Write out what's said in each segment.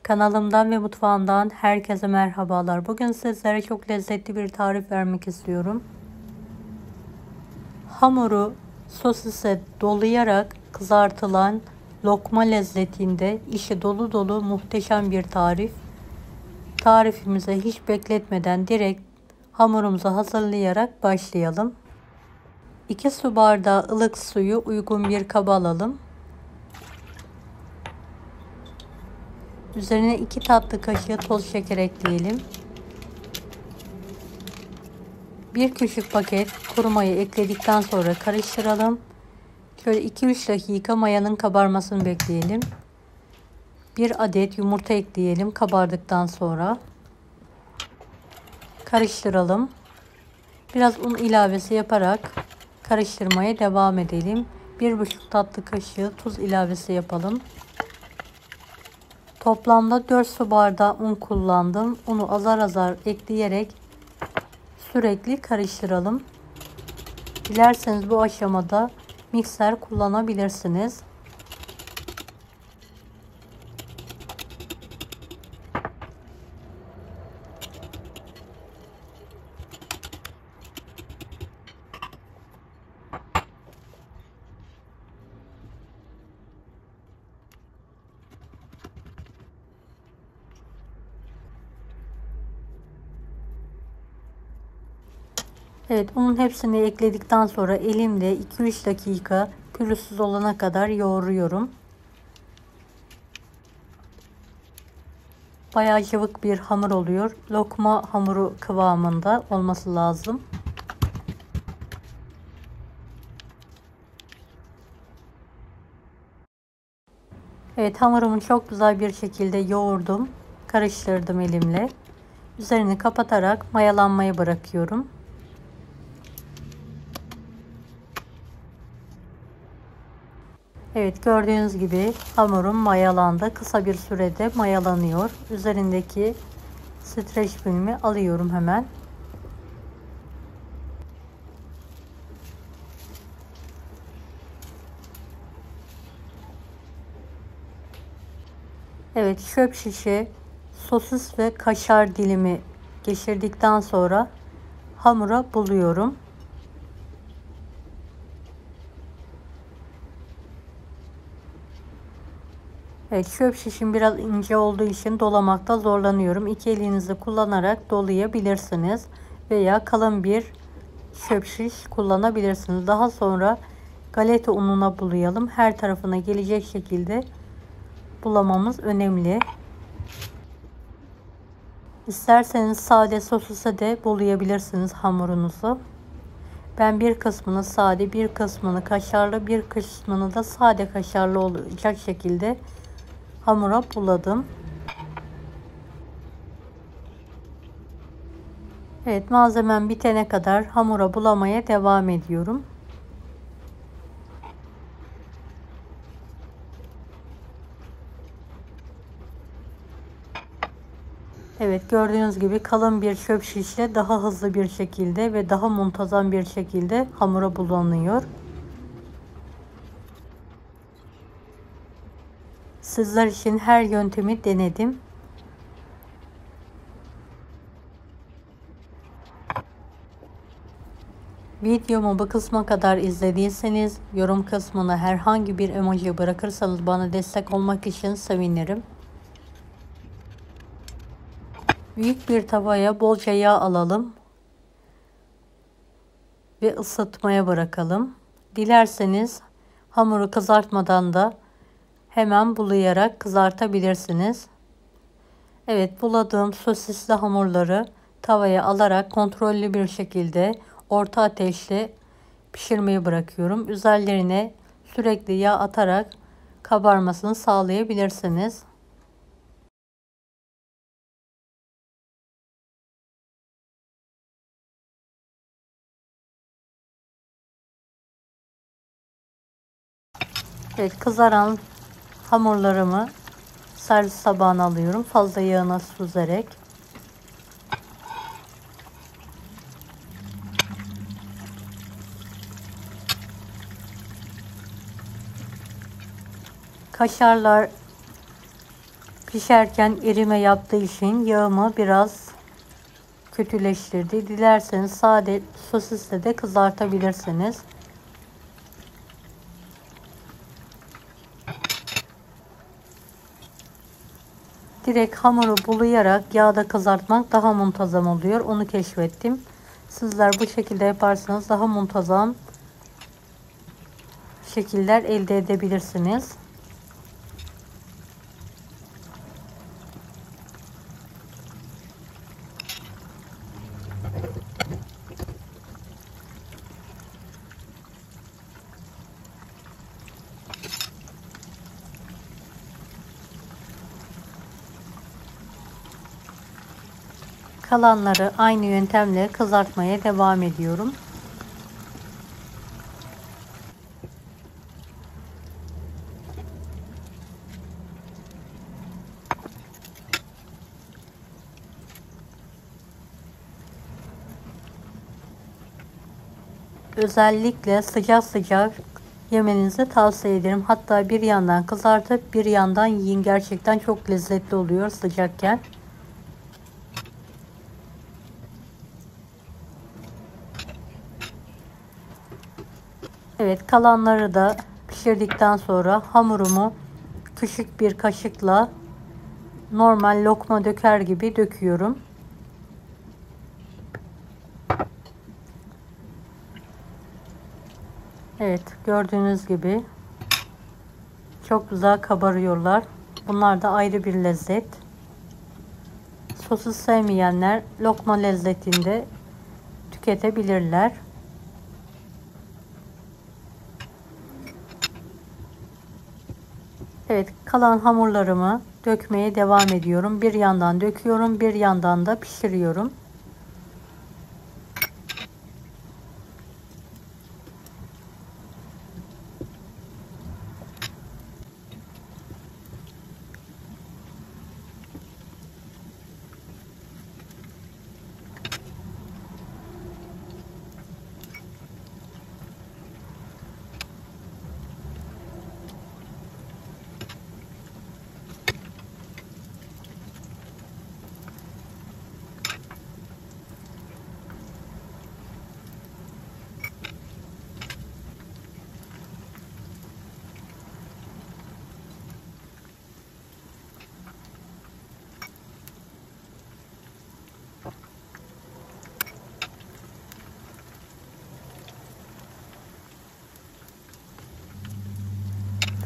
Kanalımdan ve mutfağımdan herkese merhabalar. Bugün sizlere çok lezzetli bir tarif vermek istiyorum. Hamuru sosise dolayarak kızartılan lokma lezzetinde içi dolu dolu muhteşem bir tarif. Tarifimize hiç bekletmeden direkt hamurumuzu hazırlayarak başlayalım. 2 su bardağı ılık suyu uygun bir kaba alalım. Üzerine 2 tatlı kaşığı toz şeker ekleyelim. 1 küçük paket kuru maya ekledikten sonra karıştıralım. Şöyle 2-3 dakika mayanın kabarmasını bekleyelim. 1 adet yumurta ekleyelim kabardıktan sonra. Karıştıralım. Biraz un ilavesi yaparak karıştırmaya devam edelim. 1,5 tatlı kaşığı tuz ilavesi yapalım. Toplamda 4 su bardağı un kullandım. Unu azar azar ekleyerek sürekli karıştıralım. Dilerseniz bu aşamada mikser kullanabilirsiniz. Evet, unun hepsini ekledikten sonra elimle 2-3 dakika pürüzsüz olana kadar yoğuruyorum. Bayağı cıvık bir hamur oluyor. Lokma hamuru kıvamında olması lazım. Evet, hamurumu çok güzel bir şekilde yoğurdum. Karıştırdım elimle. Üzerini kapatarak mayalanmaya bırakıyorum. Evet, gördüğünüz gibi hamurum mayalandı. Kısa bir sürede mayalanıyor. Üzerindeki streç filmi alıyorum hemen. Evet, çöp şişe sosis ve kaşar dilimi geçirdikten sonra hamura buluyorum. Evet, çöp şişim biraz ince olduğu için dolamakta zorlanıyorum. İki elinizi kullanarak dolayabilirsiniz veya kalın bir çöp şiş kullanabilirsiniz. Daha sonra galeta ununa bulayalım. Her tarafına gelecek şekilde bulamamız önemli. İsterseniz sade sosise de bulayabilirsiniz hamurunuzu. Ben bir kısmını sade, bir kısmını kaşarlı, bir kısmını da sade kaşarlı olacak şekilde hamura buladım. Evet, malzemem bitene kadar hamura bulamaya devam ediyorum. Evet, gördüğünüz gibi kalın bir çöp şişle daha hızlı bir şekilde ve daha muntazam bir şekilde hamura bulanıyor. Sizler için her yöntemi denedim. Videomu bu kısma kadar izlediyseniz yorum kısmına herhangi bir emoji bırakırsanız bana destek olmak için sevinirim. Büyük bir tavaya bolca yağ alalım ve ısıtmaya bırakalım. Dilerseniz hamuru kızartmadan da hemen bulayarak kızartabilirsiniz. Evet, buladığım sosisli hamurları tavaya alarak kontrollü bir şekilde orta ateşte pişirmeyi bırakıyorum. Üzerlerine sürekli yağ atarak kabarmasını sağlayabilirsiniz. Evet, kızaran hamurlarımı servis tabağına alıyorum. Fazla yağına süzerek. Kaşarlar Pişerken erime yaptığı için yağımı biraz kötüleştirdi. Dilerseniz sade sosisle de kızartabilirsiniz. Direkt hamuru bulayarak yağda kızartmak daha muntazam oluyor. Onu keşfettim. Sizler bu şekilde yaparsanız daha muntazam şekiller elde edebilirsiniz. Kalanları aynı yöntemle kızartmaya devam ediyorum. Özellikle sıcak sıcak yemenizi tavsiye ederim. Hatta bir yandan kızartıp bir yandan yiyin. Gerçekten çok lezzetli oluyor sıcakken. Evet, kalanları da pişirdikten sonra hamurumu küçük bir kaşıkla normal lokma döker gibi döküyorum. Evet, gördüğünüz gibi çok güzel kabarıyorlar. Bunlar da ayrı bir lezzet. Sosu sevmeyenler lokma lezzetinde tüketebilirler. Evet, kalan hamurlarımı dökmeye devam ediyorum. Bir yandan döküyorum, bir yandan da pişiriyorum.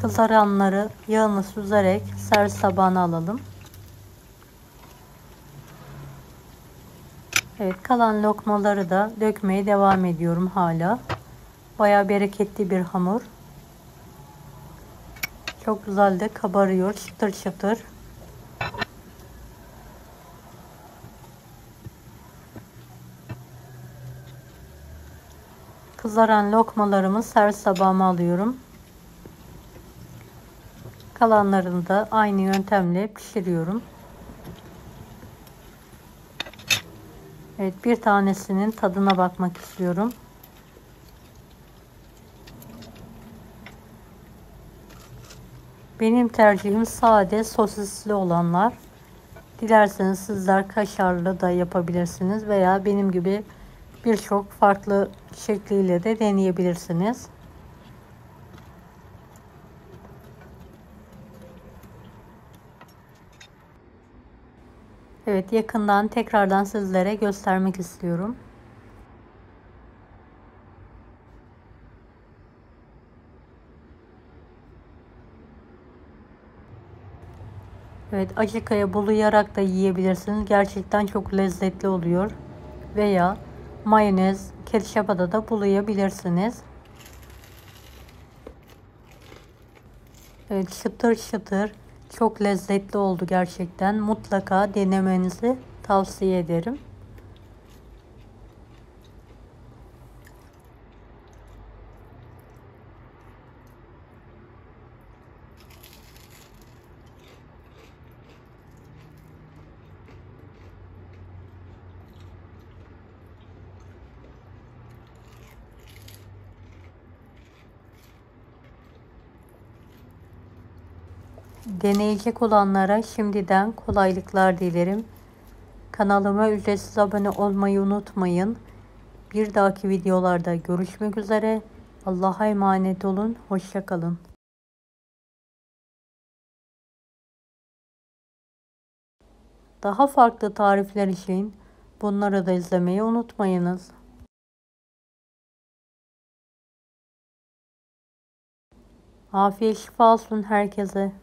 Kızaranları yağını süzerek servis tabağına alalım. Evet, kalan lokmaları da dökmeye devam ediyorum hala. Bayağı bereketli bir hamur. Çok güzel de kabarıyor, çıtır çıtır. Kızaran lokmalarımı servis tabağıma alıyorum. Kalanlarını da aynı yöntemle pişiriyorum. Evet, bir tanesinin tadına bakmak istiyorum. Benim tercihim sade sosisli olanlar. Dilerseniz sizler kaşarlı da yapabilirsiniz veya benim gibi birçok farklı şekliyle de deneyebilirsiniz. Evet, yakından tekrardan sizlere göstermek istiyorum. Evet, acıkaya bulayarak da yiyebilirsiniz. Gerçekten çok lezzetli oluyor. Veya mayonez, ketçapa da bulayabilirsiniz. Evet, çıtır çıtır çok lezzetli oldu gerçekten. Mutlaka denemenizi tavsiye ederim. Deneyecek olanlara şimdiden kolaylıklar dilerim. Kanalıma ücretsiz abone olmayı unutmayın. Bir dahaki videolarda görüşmek üzere. Allah'a emanet olun. Hoşça kalın. Daha farklı tarifler için bunları da izlemeyi unutmayınız. Afiyet şifa olsun herkese.